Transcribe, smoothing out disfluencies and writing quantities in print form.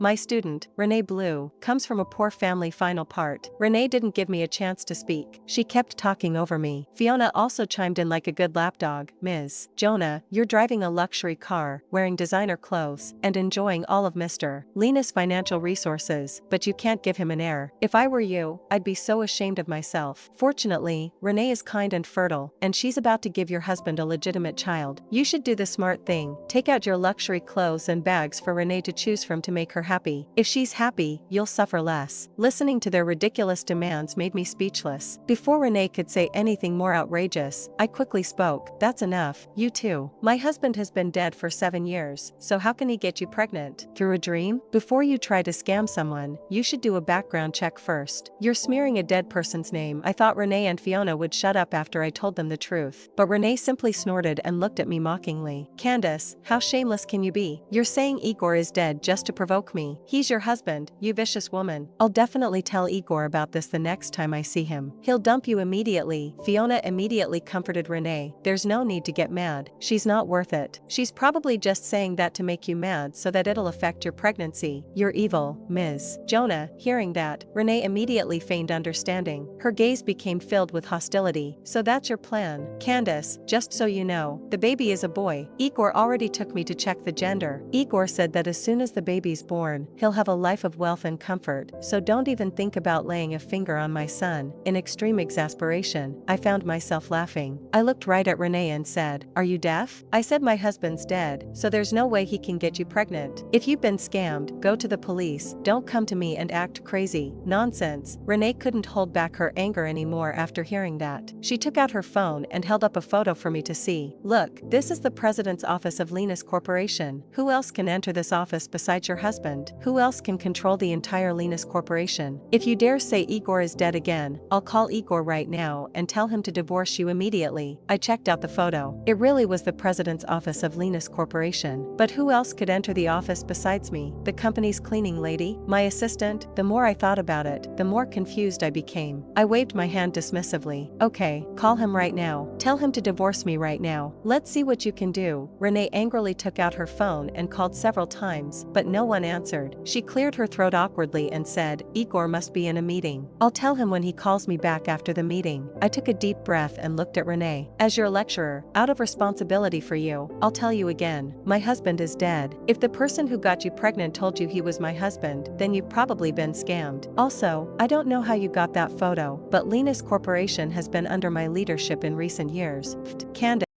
My student, Renee Blue, comes from a poor family. Final part. Renee didn't give me a chance to speak. She kept talking over me. Fiona also chimed in like a good lapdog. Ms. Jonah, you're driving a luxury car, wearing designer clothes, and enjoying all of Mr. Lena's financial resources, but you can't give him an heir. If I were you, I'd be so ashamed of myself. Fortunately, Renee is kind and fertile, and she's about to give your husband a legitimate child. You should do the smart thing. Take out your luxury clothes and bags for Renee to choose from to make her happy. If she's happy, you'll suffer less. Listening to their ridiculous demands made me speechless. Before Renee could say anything more outrageous, I quickly spoke. That's enough. You too. My husband has been dead for 7 years, so how can he get you pregnant? Through a dream? Before you try to scam someone, you should do a background check first. You're smearing a dead person's name. I thought Renee and Fiona would shut up after I told them the truth, but Renee simply snorted and looked at me mockingly. Candace, how shameless can you be? You're saying Igor is dead just to provoke me. He's your husband, you vicious woman. I'll definitely tell Igor about this the next time I see him. He'll dump you immediately. Fiona immediately comforted Renee. There's no need to get mad. She's not worth it. She's probably just saying that to make you mad so that it'll affect your pregnancy. You're evil, Ms. Jonah. Hearing that, Renee immediately feigned understanding. Her gaze became filled with hostility. So that's your plan. Candace, just so you know, the baby is a boy. Igor already took me to check the gender. Igor said that as soon as the baby's born, he'll have a life of wealth and comfort, so don't even think about laying a finger on my son. In extreme exasperation, I found myself laughing. I looked right at Renee and said, "Are you deaf? I said my husband's dead, so there's no way he can get you pregnant. If you've been scammed, go to the police. Don't come to me and act crazy." Nonsense. Renee couldn't hold back her anger anymore after hearing that. She took out her phone and held up a photo for me to see. Look, this is the president's office of Lena's Corporation. Who else can enter this office besides your husband? Who else can control the entire Lena's Corporation? If you dare say Igor is dead again, I'll call Igor right now and tell him to divorce you immediately. I checked out the photo. It really was the president's office of Lena's Corporation. But who else could enter the office besides me? The company's cleaning lady? My assistant? The more I thought about it, the more confused I became. I waved my hand dismissively. Okay, call him right now. Tell him to divorce me right now. Let's see what you can do. Renee angrily took out her phone and called several times, but no one answered. She cleared her throat awkwardly and said, Igor must be in a meeting. I'll tell him when he calls me back after the meeting. I took a deep breath and looked at Renee. As your lecturer, out of responsibility for you, I'll tell you again. My husband is dead. If the person who got you pregnant told you he was my husband, then you've probably been scammed. Also, I don't know how you got that photo, but Lena's Corporation has been under my leadership in recent years. Candace.